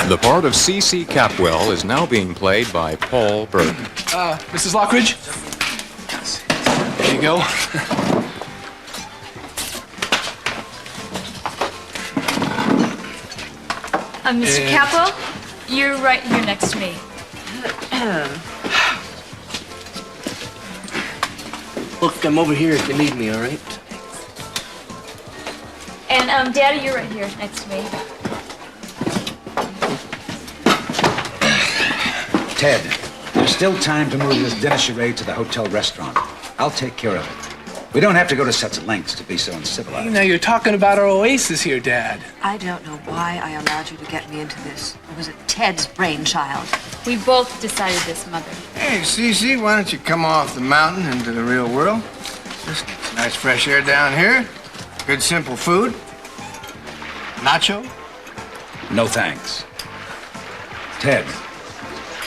The part of C.C. Capwell is now being played by Paul Burke. Mrs. Lockridge? There you go. Mr. Capwell, you're right here next to me. Look, I'm over here if you need me, all right? And, Daddy, you're right here next to me. Ted, there's still time to move this dinner charade to the hotel restaurant. I'll take care of it. We don't have to go to such lengths to be so uncivilized. Now you're talking about our oasis here, Dad. I don't know why I allowed you to get me into this. It was Ted's brainchild. We both decided this, Mother. Hey, Cece, why don't you come off the mountain into the real world? Just nice fresh air down here. Good simple food. Nacho? No thanks. Ted,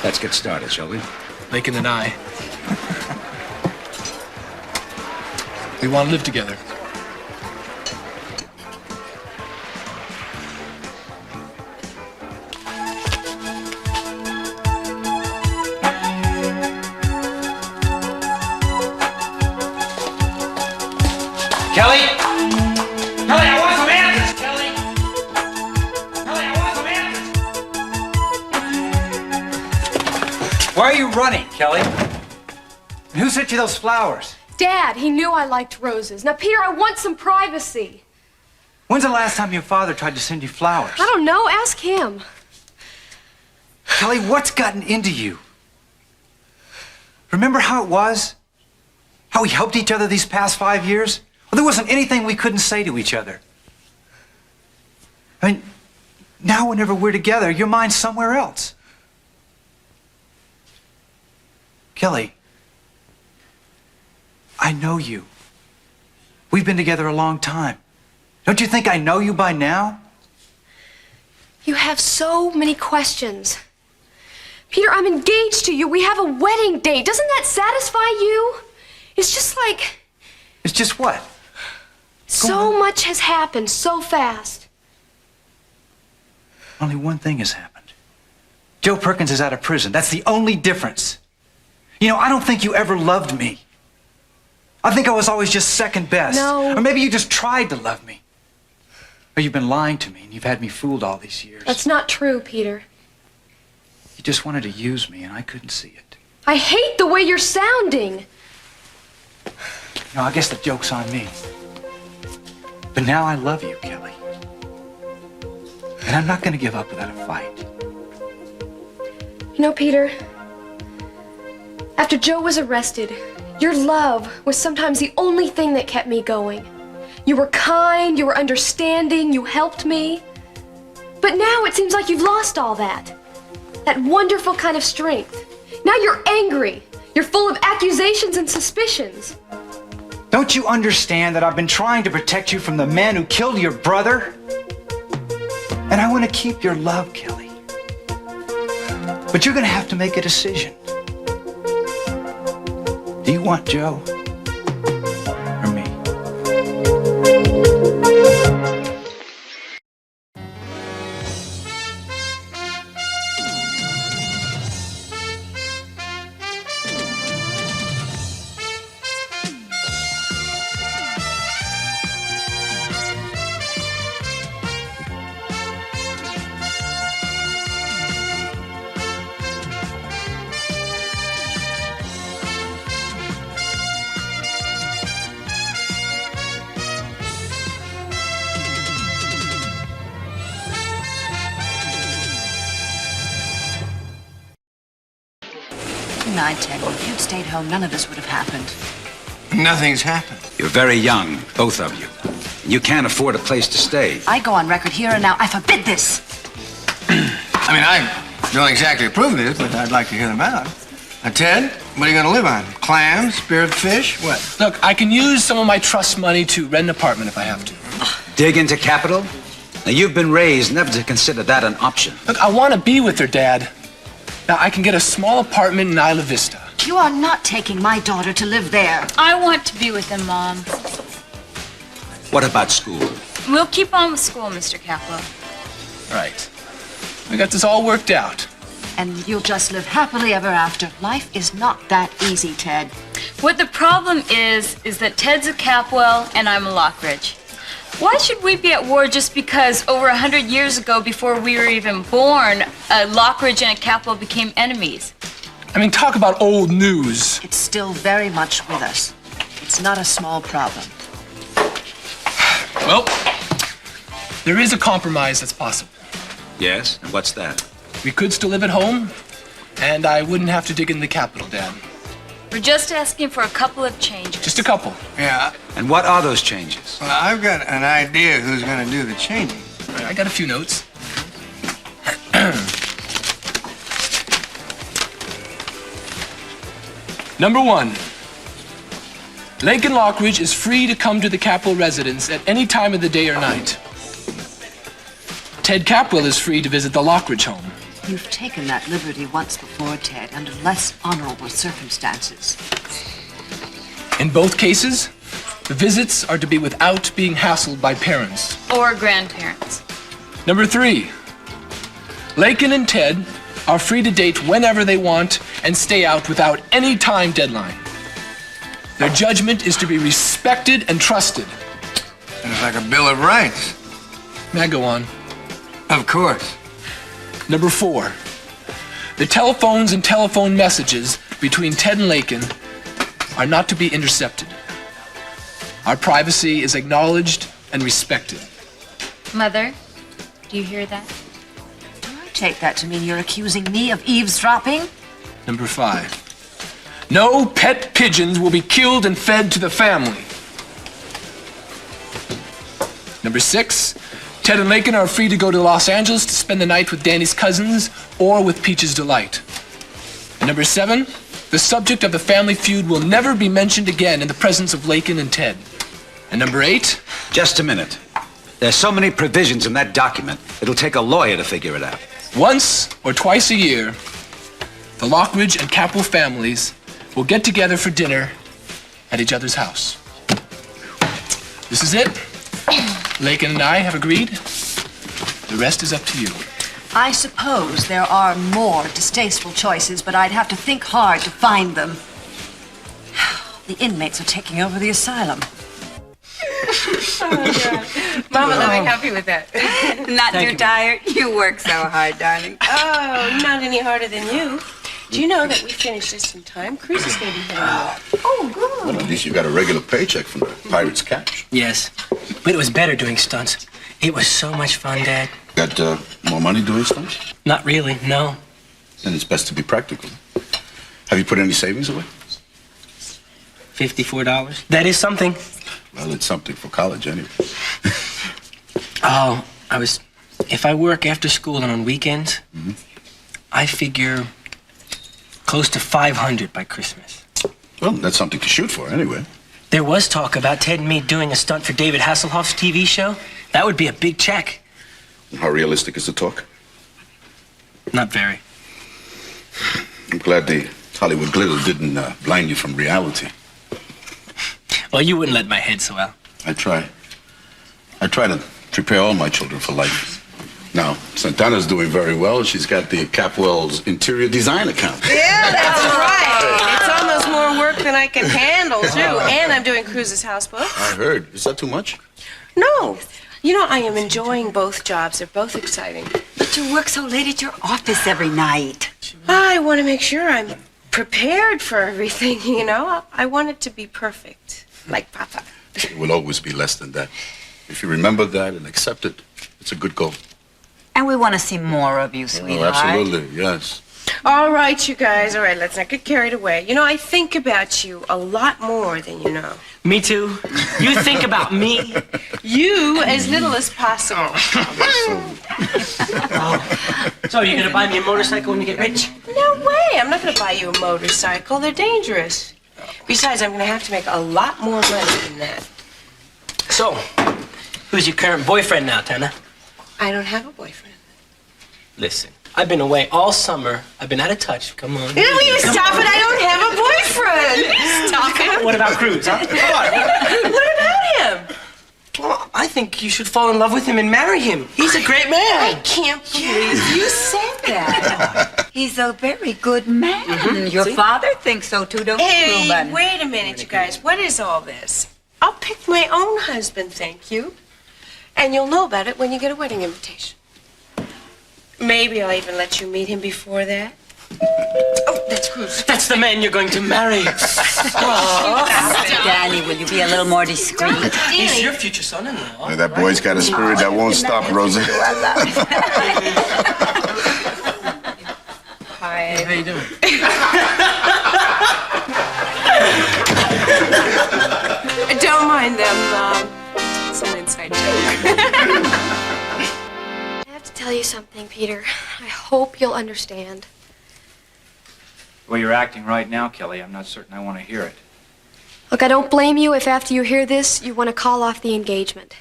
let's get started, shall we? Lincoln and I. We want to live together. Kelly? Kelly, I want some answers, Kelly! Kelly, I want some answers! Why are you running, Kelly? And who sent you those flowers? Dad, he knew I liked roses. Now, Peter, I want some privacy. When's the last time your father tried to send you flowers? I don't know. Ask him. Kelly, what's gotten into you? Remember how it was? How we helped each other these past 5 years? Well, there wasn't anything we couldn't say to each other. I mean, now whenever we're together, your mind's somewhere else. Kelly, I know you. We've been together a long time. Don't you think I know you by now? You have so many questions. Peter, I'm engaged to you. We have a wedding date. Doesn't that satisfy you? It's just like... It's just what? So much has happened so fast. Only one thing has happened. Joe Perkins is out of prison. That's the only difference. You know, I don't think you ever loved me. I think I was always just second best. No. Or maybe you just tried to love me. Or you've been lying to me and you've had me fooled all these years. That's not true, Peter. You just wanted to use me and I couldn't see it. I hate the way you're sounding. No, I guess the joke's on me. But now I love you, Kelly. And I'm not going to give up without a fight. You know, Peter, after Joe was arrested, your love was sometimes the only thing that kept me going. You were kind, you were understanding, you helped me. But now it seems like you've lost all that. That wonderful kind of strength. Now you're angry. You're full of accusations and suspicions. Don't you understand that I've been trying to protect you from the man who killed your brother? And I want to keep your love, Kelly. But you're going to have to make a decision. Do you want Joe or me? No, Ted, if you'd stayed home, none of this would have happened. Nothing's happened. You're very young, both of you. You can't afford a place to stay. I go on record here and now. I forbid this. I mean, I don't exactly approve of this, but I'd like to hear them out. Now, Ted, what are you going to live on? Clams, speared fish, what? Look, I can use some of my trust money to rent an apartment if I have to. Dig into capital? Now, you've been raised never to consider that an option. Look, I want to be with her, Dad. Now, I can get a small apartment in Isla Vista. You are not taking my daughter to live there. I want to be with them, Mom. What about school? We'll keep on with school, Mr. Capwell. Right. I got this all worked out. And you'll just live happily ever after. Life is not that easy, Ted. What the problem is that Ted's a Capwell and I'm a Lockridge. Why should we be at war just because over 100 years ago, before we were even born, a Lockridge and a Capwell became enemies? I mean, talk about old news. It's still very much with us. It's not a small problem. Well, there is a compromise that's possible. Yes? And what's that? We could still live at home, and I wouldn't have to dig in the Capitol, Dad. We're just asking for a couple of changes. Just a couple. Yeah, And what are those changes? well, I've got an idea who's gonna do the changing. I got a few notes. Number 1. Lincoln Lockridge is free to come to the Capwell residence at any time of the day or night. Ted Capwell is free to visit the Lockridge home. You've taken that liberty once before, Ted, under less honorable circumstances. In both cases, the visits are to be without being hassled by parents. Or grandparents. Number 3. Lakin and Ted are free to date whenever they want and stay out without any time deadline. Their judgment is to be respected and trusted. It's like a Bill of Rights. May I go on? Of course. Number 4. The telephones and telephone messages between Ted and Lakin are not to be intercepted. Our privacy is acknowledged and respected. Mother, do you hear that? Do I take that to mean you're accusing me of eavesdropping? Number 5. No pet pigeons will be killed and fed to the family. Number 6. Ted and Lakin are free to go to Los Angeles to spend the night with Danny's cousins or with Peach's Delight. And number 7. The subject of the family feud will never be mentioned again in the presence of Lakin and Ted. And number 8. Just a minute. There's so many provisions in that document, it'll take a lawyer to figure it out. Once or twice a year, the Lockridge and Capwell families will get together for dinner at each other's house. This is it. Lakin and I have agreed. The rest is up to you. I suppose there are more distasteful choices, but I'd have to think hard to find them. The inmates are taking over the asylum. Mama will be happy with that. Not too tired? You work so hard, darling. Oh, not any harder than you. Do you know that we finished this in time? Cruise is going to be hitting you. Oh, good. Well, at least you got a regular paycheck from the Pirates' catch. Yes, but it was better doing stunts. It was so much fun, Dad. Got more money doing stunts? Not really, no. Then it's best to be practical. Have you put any savings away? $54. That is something. Well, it's something for college anyway. Oh, if I work after school and on weekends, I figure close to 500 by Christmas. Well, that's something to shoot for anyway. There was talk about Ted and me doing a stunt for David Hasselhoff's TV show. That would be a big check. How realistic is the talk? Not very. I'm glad the Hollywood glitter didn't blind you from reality. Well, you wouldn't let my head so well. I try to prepare all my children for life. Now, Santana's doing very well. She's got the Capwell's interior design account. Yeah, that's right. It's almost more work than I can handle, too. And I'm doing Cruz's houseboat. I heard. Is that too much? No. You know, I am enjoying both jobs. They're both exciting. But you work so late at your office every night. I want to make sure I'm prepared for everything, you know? I want it to be perfect, like Papa. It will always be less than that. If you remember that and accept it, it's a good goal. And we want to see more of you, sweetheart. Oh, absolutely, yes. All right, you guys. All right, let's not get carried away. You know, I think about you a lot more than you know. Me too. You think about me. You as little as possible. So you're gonna buy me a motorcycle when you get rich? No way. I'm not going to buy you a motorcycle. They're dangerous. Besides, I'm going to have to make a lot more money than that. So, who's your current boyfriend now, Tana? I don't have a boyfriend. Listen, I've been away all summer. I've been out of touch. Come on. Will you stop it? I don't have a boyfriend. Stop it. What about Cruz, huh? What about him? Well, I think you should fall in love with him and marry him. He's a great man. I can't believe you said that. He's a very good man. Your father thinks so too, don't you, Hey, Reuben? wait a minute, you guys. What is all this? I'll pick my own husband, thank you. And you'll know about it when you get a wedding invitation. Maybe I'll even let you meet him before that. Oh, that's good. That's the man you're going to marry. Danny, will you be a little more discreet? He's your future son-in-law. Hey, that boy's got a spirit that won't stop, Rosa. Hi. How you doing? Don't mind them. It's an inside joke. I have to tell you something, Peter. I hope you'll understand. The way you're acting right now, Kelly, I'm not certain I want to hear it. Look, I don't blame you if after you hear this, you want to call off the engagement.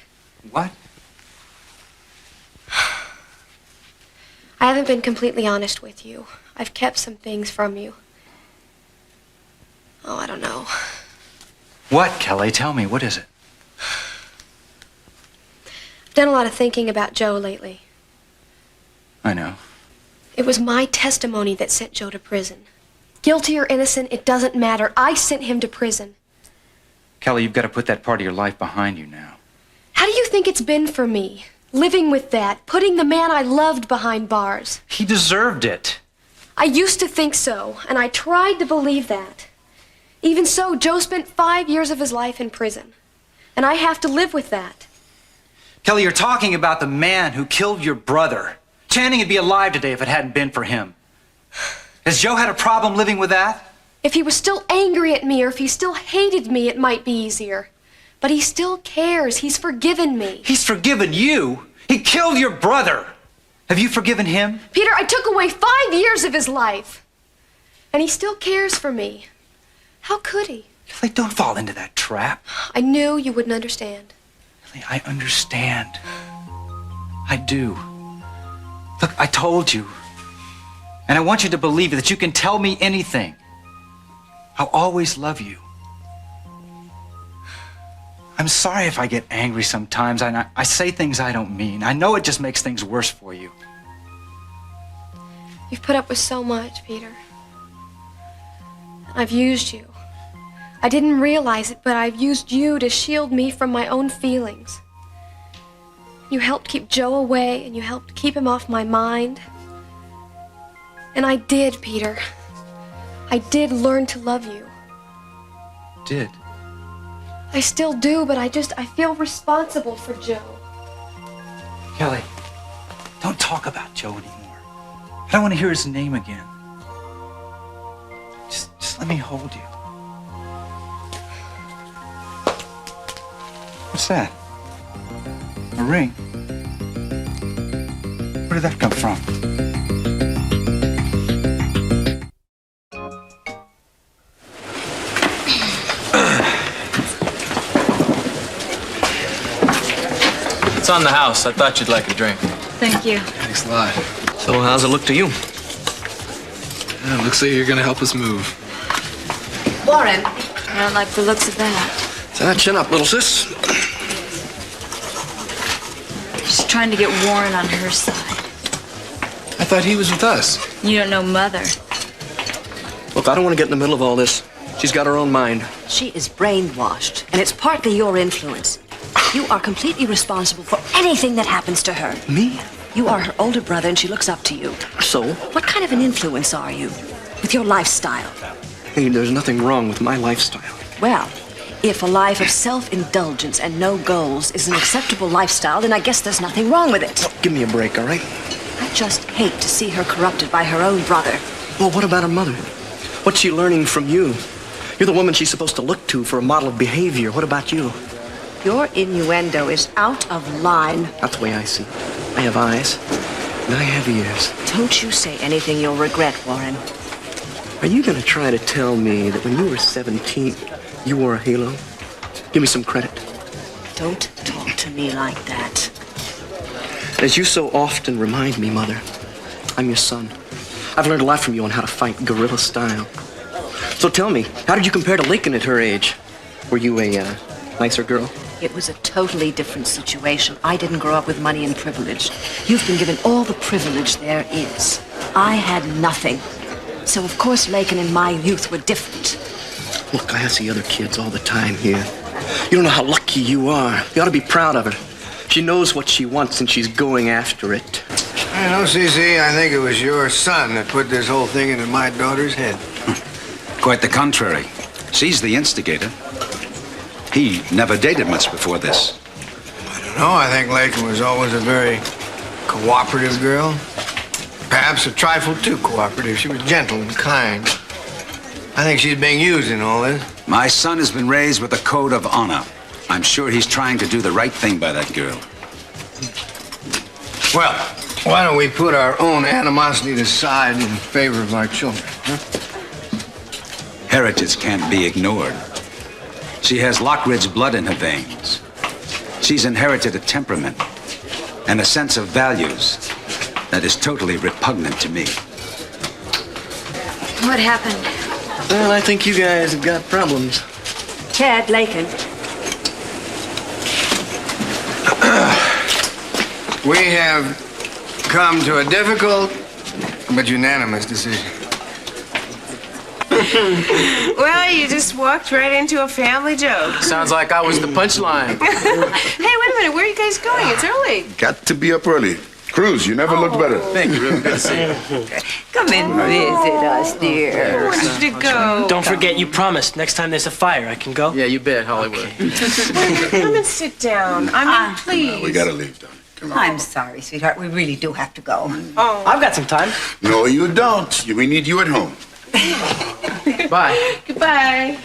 What? I haven't been completely honest with you. I've kept some things from you. Oh, I don't know. What, Kelly? Tell me, what is it? I've done a lot of thinking about Joe lately. I know. It was my testimony that sent Joe to prison. Guilty or innocent, it doesn't matter. I sent him to prison. Kelly, you've got to put that part of your life behind you now. How do you think it's been for me? Living with that, putting the man I loved behind bars. He deserved it. I used to think so, and I tried to believe that. Even so, Joe spent 5 years of his life in prison. And I have to live with that. Kelly, you're talking about the man who killed your brother. Channing would be alive today if it hadn't been for him. Has Joe had a problem living with that? If he was still angry at me or if he still hated me, it might be easier. But he still cares. He's forgiven me. He's forgiven you. He killed your brother. Have you forgiven him? Peter, I took away 5 years of his life. And he still cares for me. How could he? Kelly, don't fall into that trap. I knew you wouldn't understand. Kelly, I understand. I do. Look, I told you. And I want you to believe that you can tell me anything. I'll always love you. I'm sorry if I get angry sometimes. I say things I don't mean. I know it just makes things worse for you. You've put up with so much, Peter. I've used you. I didn't realize it, but I've used you to shield me from my own feelings. You helped keep Joe away, and you helped keep him off my mind. And I did, Peter. I did learn to love you. Did? I still do, but I feel responsible for Joe. Kelly, don't talk about Joe anymore. I don't want to hear his name again. Just let me hold you. What's that? A ring? Where did that come from? It's on the house. I thought you'd like a drink. Thank you. Thanks a lot. So how's it look to you? It looks like you're gonna help us move. Warren, I don't like the looks of that. Chin up, little sis. She's trying to get Warren on her side. I thought he was with us. You don't know Mother. Look, I don't want to get in the middle of all this. She's got her own mind. she is brainwashed, and it's partly your influence. You are completely responsible for anything that happens to her. Me? You are her older brother, and she looks up to you. So? What kind of an influence are you with your lifestyle? Hey, there's nothing wrong with my lifestyle. Well, if a life of self-indulgence and no goals is an acceptable lifestyle, then I guess there's nothing wrong with it. Oh, give me a break, all right? I just hate to see her corrupted by her own brother. Well, what about her mother? What's she learning from you? You're the woman she's supposed to look to for a model of behavior. What about you? Your innuendo is out of line. That's the way I see it. I have eyes, and I have ears. Don't you say anything you'll regret, Warren. Are you going to try to tell me that when you were 17, you wore a halo? Give me some credit. Don't talk to me like that. As you so often remind me, Mother, I'm your son. I've learned a lot from you on how to fight guerrilla style. So tell me, how did you compare to Lincoln at her age? Were you a nicer girl? It was a totally different situation. I didn't grow up with money and privilege. You've been given all the privilege there is. I had nothing. So, of course, Lakin and my youth were different. Look, I see other kids all the time here. You don't know how lucky you are. You ought to be proud of her. She knows what she wants and she's going after it. You know, Cece, I think it was your son that put this whole thing into my daughter's head. Quite the contrary. She's the instigator. He never dated much before this. I don't know. I think Lakin was always a very cooperative girl. Perhaps a trifle too cooperative. She was gentle and kind. I think she's being used in all this. My son has been raised with a code of honor. I'm sure he's trying to do the right thing by that girl. Well, why don't we put our own animosity aside in favor of our children, huh? Heritage can't be ignored. She has Lockridge blood in her veins. She's inherited a temperament and a sense of values that is totally repugnant to me. What happened? Well, I think you guys have got problems. Ted, Lakin. We have come to a difficult but unanimous decision. Well, you just walked right into a family joke. Sounds like I was the punchline. Hey, wait a minute. Where are you guys going? It's early. Got to be up early. Cruz, you never look better. Thank you, Ruth. Good to see you. Come and visit us, dear. I wanted to go. Don't forget, you promised. Next time there's a fire, I can go? Yeah, you bet, Hollywood. Come and sit down. I mean, please. We gotta leave, Donnie. Come on. I'm sorry, sweetheart. We really do have to go. Oh. I've got some time. No, you don't. We need you at home. Bye. Goodbye.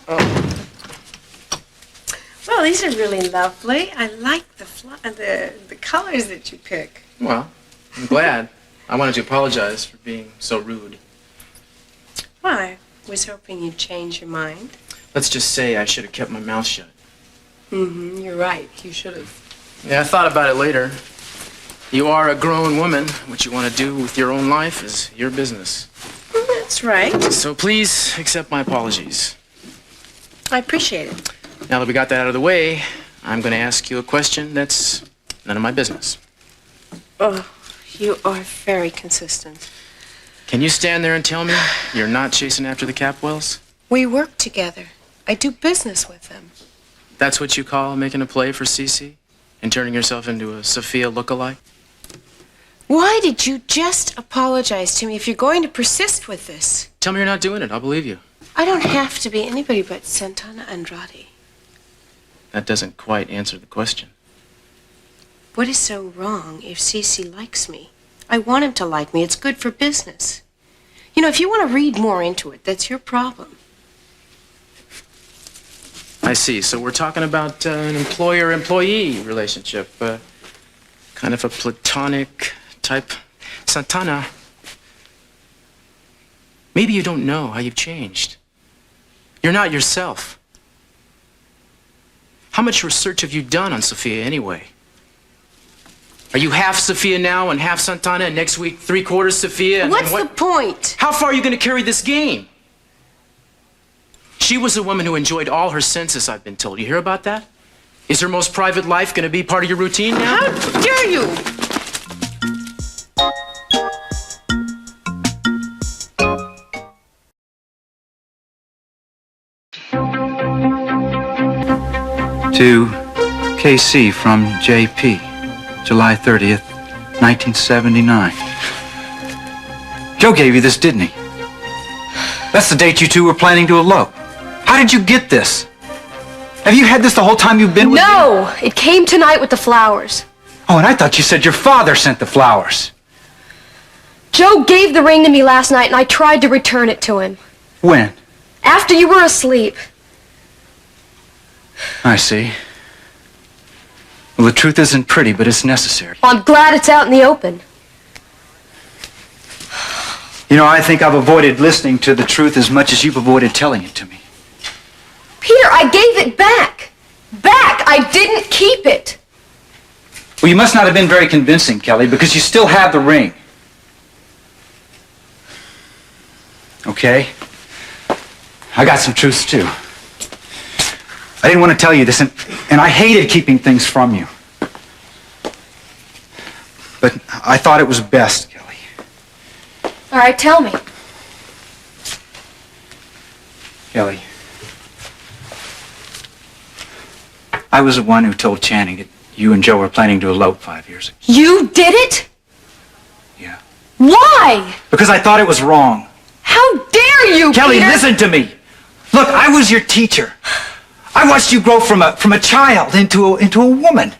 Oh. Well, these are really lovely. I like the colors that you pick. Well, I'm glad. I wanted to apologize for being so rude. Well, I was hoping you'd change your mind. Let's just say I should have kept my mouth shut. Mm-hmm. You're right. You should have. Yeah, I thought about it later. You are a grown woman. What you want to do with your own life is your business. Well, that's right. So please accept my apologies. I appreciate it. Now that we got that out of the way, I'm going to ask you a question that's none of my business. Oh, you are very consistent. Can you stand there and tell me you're not chasing after the Capwells? We work together. I do business with them. That's what you call making a play for Cece? And turning yourself into a Sophia lookalike? Why did you just apologize to me if you're going to persist with this? Tell me you're not doing it. I'll believe you. I don't have to be anybody but Santana Andrade. That doesn't quite answer the question. What is so wrong if Cece likes me? I want him to like me. It's good for business. You know, if you want to read more into it, that's your problem. I see. So we're talking about an employer-employee relationship. Kind of a platonic type. Santana, maybe you don't know how you've changed. You're not yourself. How much research have you done on Sophia anyway? Are you half Sophia now and half Santana, and next week 3/4 Sophia? And What's the point? How far are you going to carry this game? She was a woman who enjoyed all her senses, I've been told. You hear about that? Is her most private life going to be part of your routine now? How dare you? To KC from JP, July 30th, 1979. Joe gave you this, didn't he? That's the date you two were planning to elope. How did you get this? Have you had this the whole time you've been with me? No, it came tonight with the flowers. Oh, and I thought you said your father sent the flowers. Joe gave the ring to me last night, and I tried to return it to him. When? After you were asleep. I see. Well, the truth isn't pretty, but it's necessary. Well, I'm glad it's out in the open. You know, I think I've avoided listening to the truth as much as you've avoided telling it to me. Peter, I gave it back. Back! I didn't keep it. Well, you must not have been very convincing, Kelly, because you still have the ring. Okay? I got some truths, too. I didn't want to tell you this, and I hated keeping things from you. But I thought it was best, Kelly. All right, tell me. Kelly, I was the one who told Channing that you and Joe were planning to elope 5 years ago. You did it? Yeah. Why? Because I thought it was wrong. How dare you, Kelly, Peter? listen to me. Look, I was your teacher. I watched you grow from a child into a woman.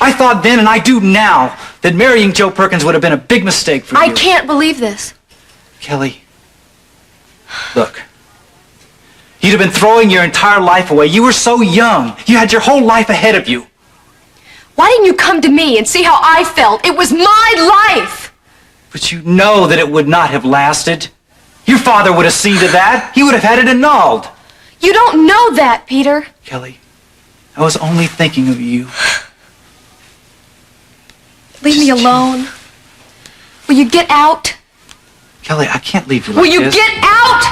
I thought then, and I do now, that marrying Joe Perkins would have been a big mistake for you. I can't believe this. Kelly, look. You'd have been throwing your entire life away. You were so young. You had your whole life ahead of you. Why didn't you come to me and see how I felt? It was my life! But you know that it would not have lasted. Your father would have seen to that. He would have had it annulled. You don't know that, Peter. Kelly, I was only thinking of you. Leave me alone. Will you get out? Kelly, I can't leave you like Will you this. get out?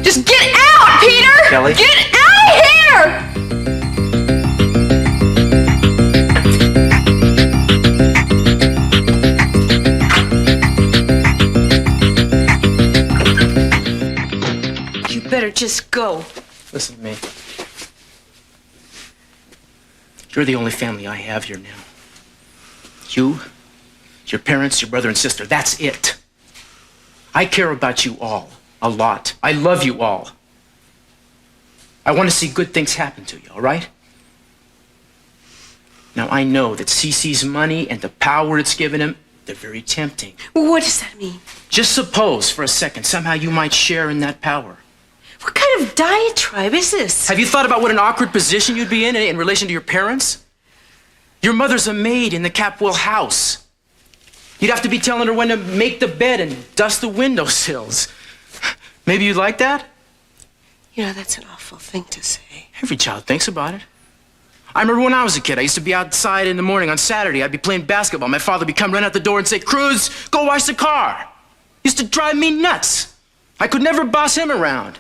Just get out, Peter! Kelly? Get out of here! You better just go. Listen to me. You're the only family I have here now. You, your parents, your brother and sister, that's it. I care about you all, a lot. I love you all. I want to see good things happen to you, all right? Now, I know that Cece's money and the power it's given him, they're very tempting. Well, what does that mean? Just suppose for a second somehow you might share in that power. What kind of diatribe is this? Have you thought about what an awkward position you'd be in relation to your parents? Your mother's a maid in the Capwell house. You'd have to be telling her when to make the bed and dust the windowsills. Maybe you'd like that? You know, that's an awful thing to say. Every child thinks about it. I remember when I was a kid, I used to be outside in the morning on Saturday. I'd be playing basketball. My father would come run out the door and say, "Cruz, go wash the car." Used to drive me nuts. I could never boss him around.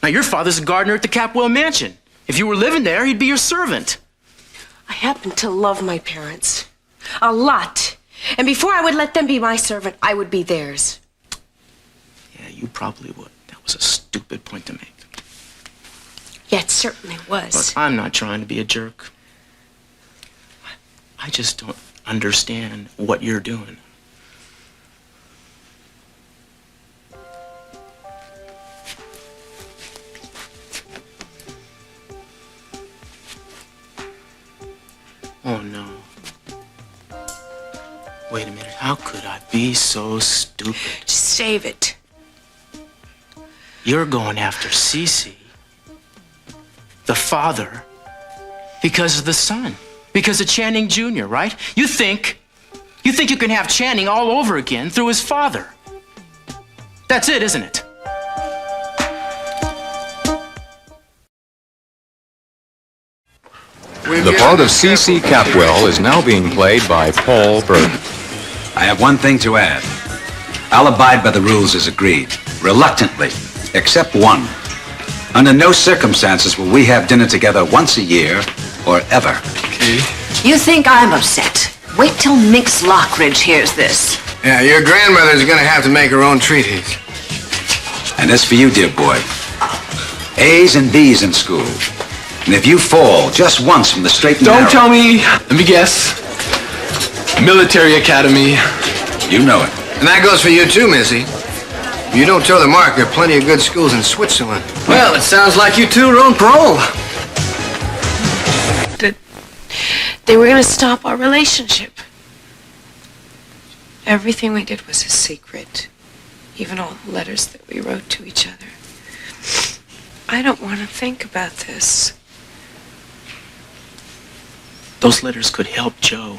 Now, your father's a gardener at the Capwell mansion. If you were living there, he'd be your servant. I happen to love my parents. A lot. And before I would let them be my servant, I would be theirs. Yeah, you probably would. That was a stupid point to make. Yeah, it certainly was. Look, I'm not trying to be a jerk. I just don't understand what you're doing. Oh, no. Wait a minute. How could I be so stupid? Just save it. You're going after Cece, the father, because of the son, because of Channing Jr., right? You think you can have Channing all over again through his father. That's it, isn't it? The part of C.C. Capwell is now being played by Paul Burke. I have one thing to add. I'll abide by the rules as agreed, reluctantly, except one. Under no circumstances will we have dinner together once a year or ever. You think I'm upset? Wait till Mix Lockridge hears this. Yeah, your grandmother's gonna have to make her own treaties. And as for you, dear boy, A's and B's in school. And if you fall just once from the straight and narrow... Don't tell me. Let me guess. Military Academy. You know it. And that goes for you too, Missy. If you don't toe the mark, there are plenty of good schools in Switzerland. Well, it sounds like you two are on parole. They were going to stop our relationship. Everything we did was a secret. Even all the letters that we wrote to each other. I don't want to think about this. Those letters could help Joe.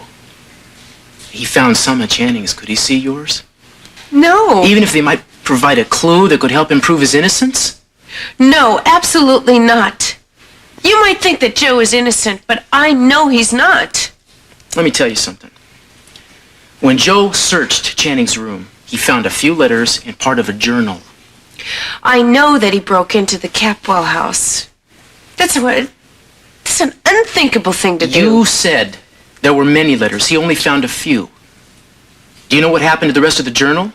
He found some of Channing's. Could he see yours? No. Even if they might provide a clue that could help improve his innocence? No, absolutely not. You might think that Joe is innocent, but I know he's not. Let me tell you something. When Joe searched Channing's room, he found a few letters and part of a journal. I know that he broke into the Capwell house. That's an unthinkable thing to do. You said there were many letters. He only found a few. Do you know what happened to the rest of the journal?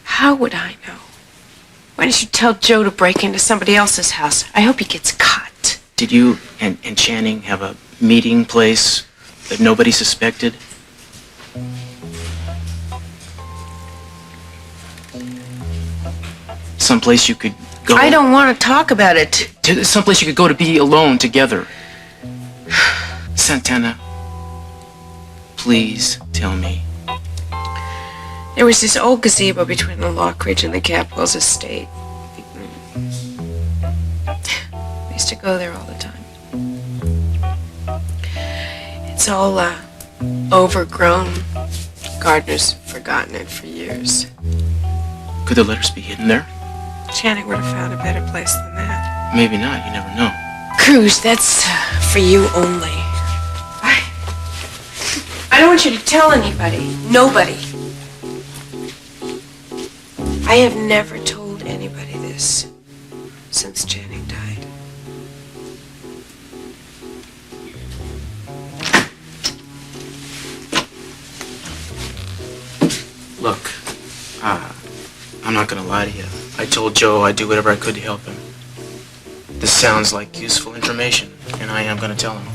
How would I know? Why didn't you tell Joe to break into somebody else's house? I hope he gets caught. Did you and Channing have a meeting place that nobody suspected? Someplace you could go? I don't want to talk about it. Someplace you could go to be alone together. Santana, please tell me. There was this old gazebo between the Lockridge and the Capwell's estate. We used to go there all the time. It's all overgrown. Gardener's forgotten it for years. Could the letters be hidden there? Channing would have found a better place than that. Maybe not. You never know. Cruz, that's for you only. I don't want you to tell anybody. Nobody. I have never told anybody this since Channing died. Look, I'm not gonna lie to you. I told Joe I'd do whatever I could to help him. This sounds like useful information, and I am gonna tell him.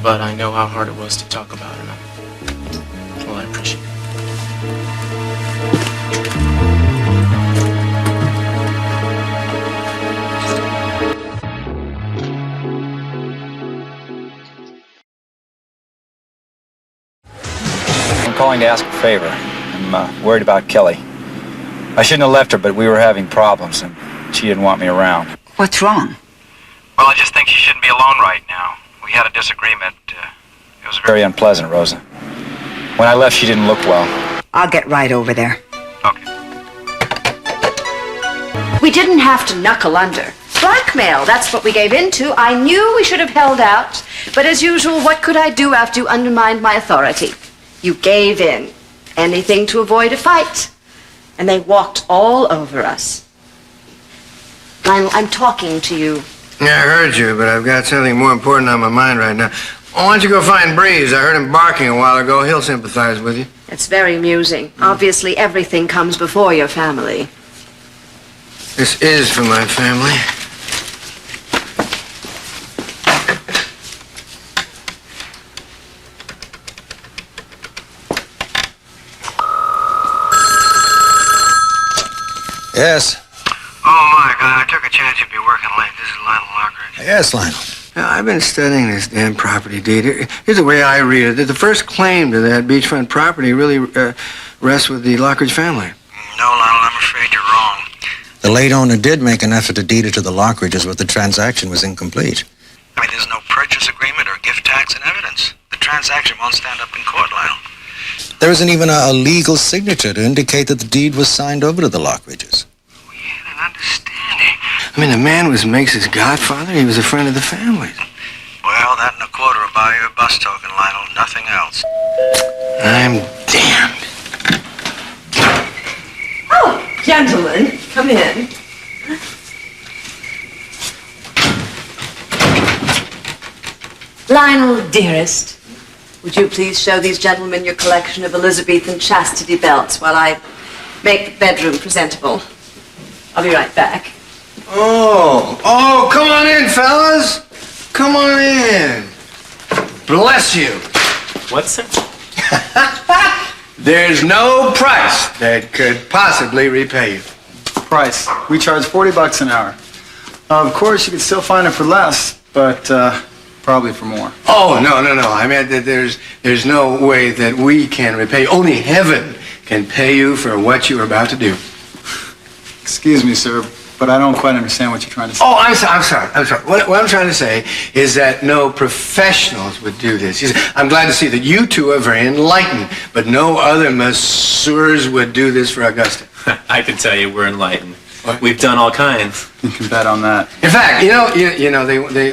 But I know how hard it was to talk about it. Well, I appreciate it. I'm calling to ask a favor. I'm worried about Kelly. I shouldn't have left her, but we were having problems, and she didn't want me around. What's wrong? Well, I just think she shouldn't be alone right now. We had a disagreement. It was very unpleasant, Rosa. When I left, she didn't look well. I'll get right over there. Okay. We didn't have to knuckle under. Blackmail, that's what we gave into. I knew we should have held out. But as usual, what could I do after you undermined my authority? You gave in. Anything to avoid a fight. And they walked all over us. I'm talking to you. Yeah, I heard you, but I've got something more important on my mind right now. Why don't you go find Breeze? I heard him barking a while ago. He'll sympathize with you. It's very amusing. Obviously, everything comes before your family. This is for my family. Yes. Oh, Mike, I took a chance you'd be working late. This is Lionel Lockridge. Yes, Lionel. Now, I've been studying this damn property deed. Here's the way I read it. That the first claim to that beachfront property really rests with the Lockridge family. No, Lionel, I'm afraid you're wrong. The late owner did make an effort to deed it to the Lockridges, but the transaction was incomplete. I mean, there's no purchase agreement or gift tax in evidence. The transaction won't stand up in court, Lionel. There isn't even a legal signature to indicate that the deed was signed over to the Lockridges. We had an understanding. I mean, the man was Mace's godfather. He was a friend of the family's. Well, that and a quarter will buy you a bus token, Lionel. Nothing else. I'm damned. Oh, gentlemen, come in. Lionel, dearest, would you please show these gentlemen your collection of Elizabethan chastity belts while I make the bedroom presentable? I'll be right back. Oh, come on in, fellas. Come on in. Bless you. What's that? There's no price that could possibly repay you. Price. We charge $40 an hour. Of course, you could still find it for less, but probably for more. Oh, no. I meant that there's no way that we can repay you. Only heaven can pay you for what you are about to do. Excuse me, sir, but I don't quite understand what you're trying to say. Oh, I'm sorry. What I'm trying to say is that no professionals would do this. I'm glad to see that you two are very enlightened, but no other masseurs would do this for Augusta. I can tell you we're enlightened. What? We've done all kinds. You can bet on that. In fact,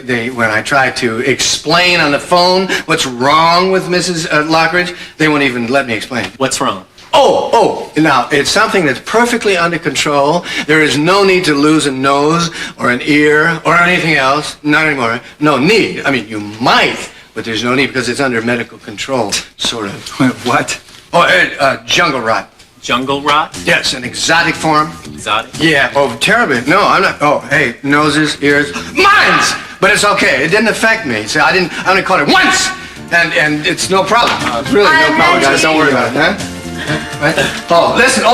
they when I try to explain on the phone what's wrong with Mrs. Lockridge, they won't even let me explain. What's wrong? Now, it's something that's perfectly under control. There is no need to lose a nose or an ear or anything else. Not anymore. No need. I mean, you might, but there's no need because it's under medical control, sort of. Wait, what? Jungle rot. Jungle rot? Yes, an exotic form. Exotic? Yeah, terribly. No, I'm not. Hey, noses, ears, mines! But it's okay. It didn't affect me. See, I only caught it once! And it's no problem. It's really no problem, guys. Don't worry about it, huh? Right? Listen,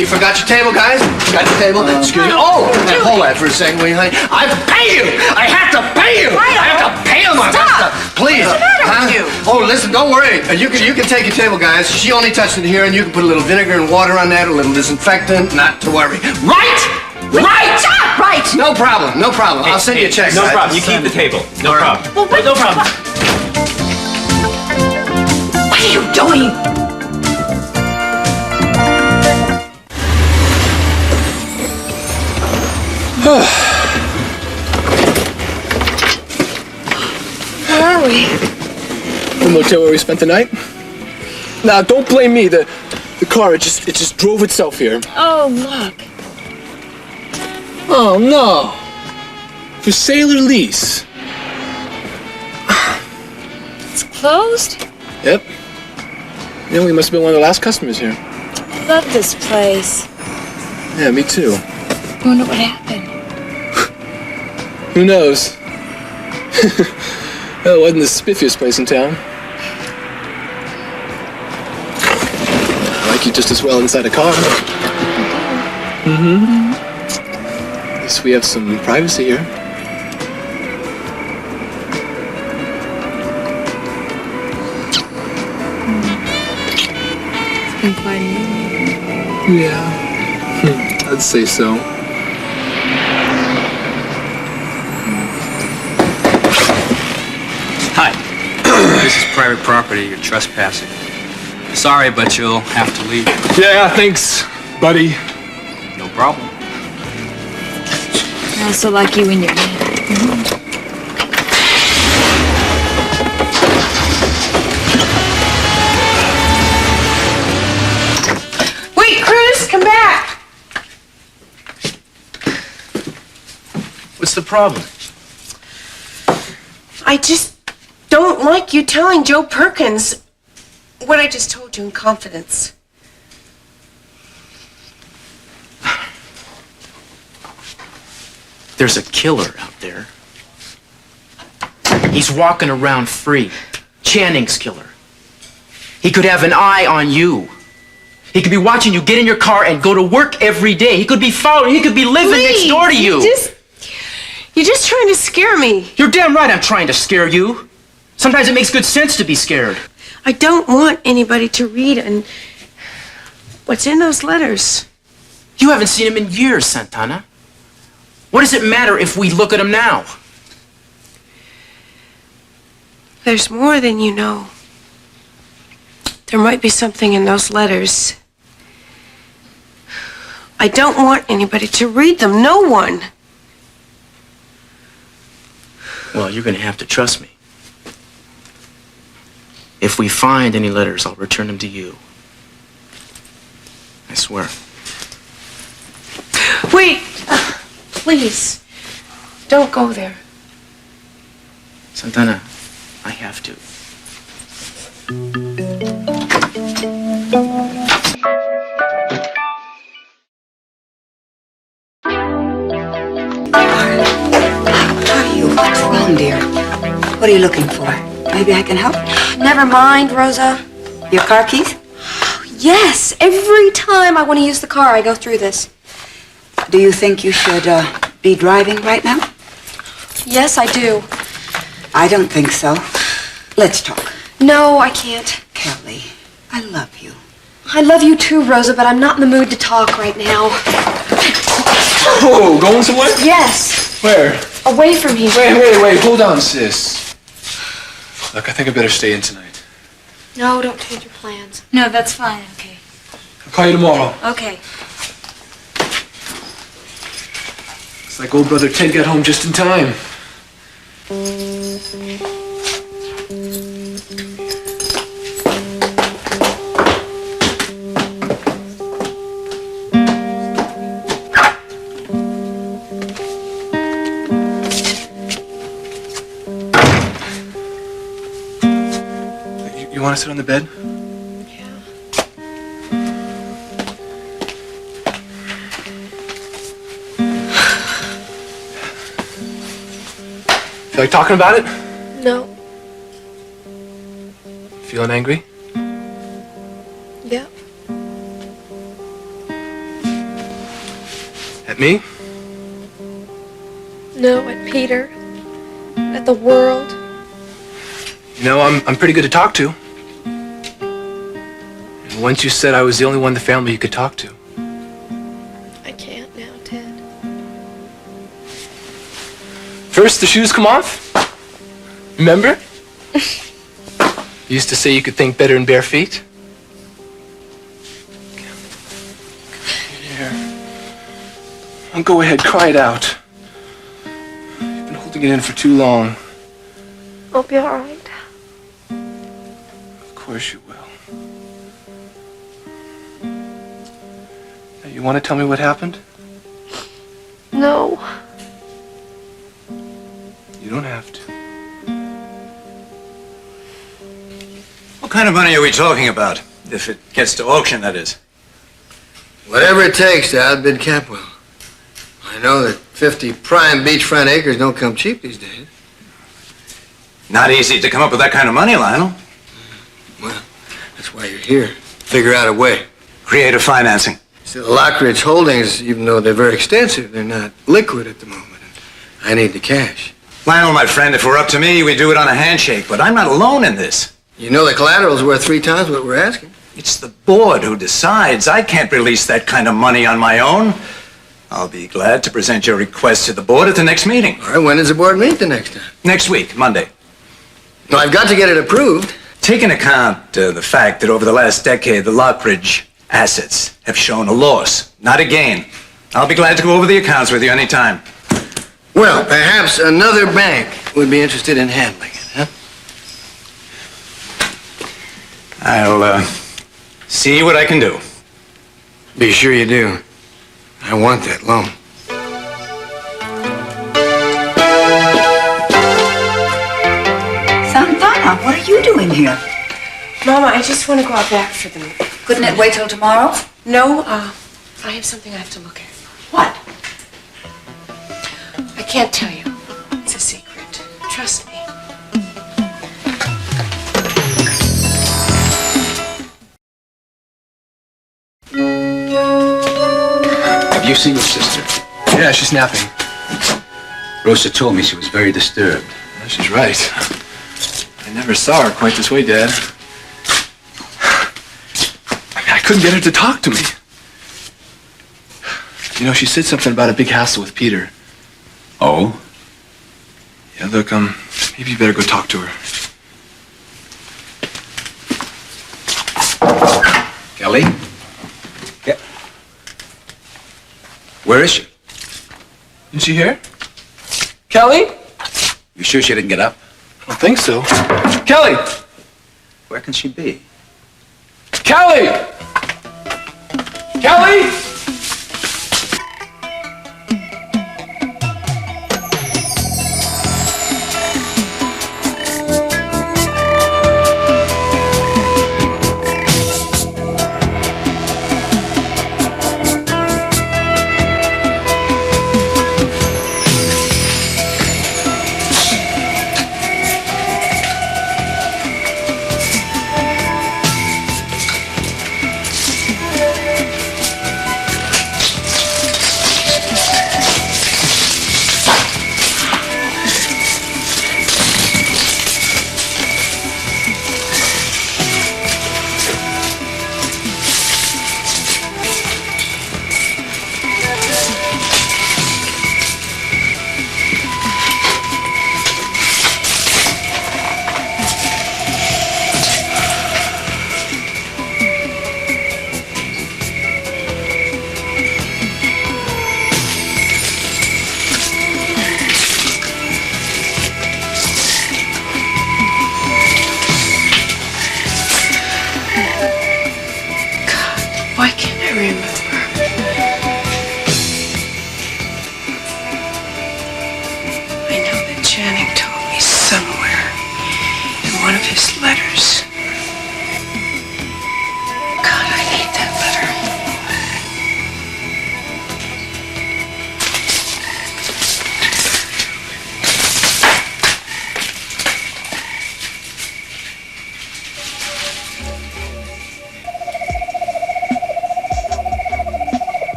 you forgot your table, guys? Forgot your table? Excuse me. Hold that for a second, will you, honey? I have to pay you! I have to pay you! I have to pay him! Stop! Please. What's the matter with you? Listen, don't worry. You can take your table, guys. She only touched it here, and you can put a little vinegar and water on that, a little disinfectant, not to worry. Right? Right! Stop! Right! No problem. I'll send you a check. No problem. You keep the table. No problem. No problem. What are you doing? Where are we? The motel where we spent the night. Now, don't blame me. The car, it just drove itself here. Oh, look. Oh, no. For sale or lease? It's closed? Yep. Yeah, we must have been one of the last customers here. I love this place. Yeah, me too. I wonder what happened. Who knows? Well, it wasn't the spiffiest place in town. I like you just as well inside a car. Mm-hmm. At least we have some privacy here. It's been quite a minute. Yeah. I'd say so. Hi. This is private property. You're trespassing. Sorry, but you'll have to leave. Yeah, thanks, buddy. No problem. I also like you and your man. Wait, Chris, come back! What's the problem? I just don't like you telling Joe Perkins what I just told you in confidence. There's a killer out there. He's walking around free. Channing's killer. He could have an eye on you. He could be watching you get in your car and go to work every day. He could be following. He could be living next door to you. You're just trying to scare me. You're damn right I'm trying to scare you. Sometimes it makes good sense to be scared. I don't want anybody to read and what's in those letters. You haven't seen him in years, Santana. What does it matter if we look at him now? There's more than you know. There might be something in those letters. I don't want anybody to read them. No one. Well, you're going to have to trust me. If we find any letters, I'll return them to you. I swear. Wait! Please. Don't go there. Santana, I have to. What's wrong, dear? What are you looking for? Maybe I can help? Never mind, Rosa. Your car keys? Yes, every time I want to use the car, I go through this. Do you think you should be driving right now? Yes, I do. I don't think so. Let's talk. No, I can't. Kelly, I love you. I love you too, Rosa, but I'm not in the mood to talk right now. Oh, going somewhere? Yes. Where? Away from here. Wait. Hold on, sis. Look, I think I better stay in tonight. No, don't change your plans. No, that's fine. Okay. I'll call you tomorrow. Okay. It's like old brother Ted got home just in time. sit on the bed? Feel like talking about it? No. Feeling angry? Yeah. At me? No, at Peter. At the world. You know, I'm pretty good to talk to. And once you said I was the only one in the family you could talk to. I can't now, Ted. First, the shoes come off. Remember? You used to say you could think better in bare feet. Here. I'll go ahead, cry it out. You've been holding it in for too long. I'll be all right. Of course you will. Now, you want to tell me what happened? No. You don't have to. What kind of money are we talking about? If it gets to auction, that is. Whatever it takes to outbid Capwell. I know that 50 prime beachfront acres don't come cheap these days. Not easy to come up with that kind of money, Lionel. Well, that's why you're here. Figure out a way. Creative financing. Still, the Lockridge holdings, even though they're very extensive, they're not liquid at the moment. I need the cash. Lionel, my friend, if we're up to me, we do it on a handshake, but I'm not alone in this. You know the collateral's worth 3 times what we're asking. It's the board who decides. I can't release that kind of money on my own. I'll be glad to present your request to the board at the next meeting. All right, when does the board meet the next time? Next week, Monday. No, I've got to get it approved. Take into account the fact that over the last decade, the Lockridge assets have shown a loss, not a gain. I'll be glad to go over the accounts with you anytime. Well, perhaps another bank would be interested in handling it, huh? I'll see what I can do. Be sure you do. I want that loan. Santana, what are you doing here? Mama, I just want to go out back for them. Couldn't it wait till tomorrow? No, I have something I have to look at. What? I can't tell you. It's a secret. Trust me. Have you seen your sister? Yeah, she's napping. Rosa told me she was very disturbed. Well, she's right. I never saw her quite this way, Dad. I couldn't get her to talk to me. You know, she said something about a big hassle with Peter. Oh? Yeah, look, maybe you better go talk to her. Kelly? Yeah. Where is she? Isn't she here? Kelly? You sure she didn't get up? I don't think so. Kelly! Where can she be? Kelly! Kelly!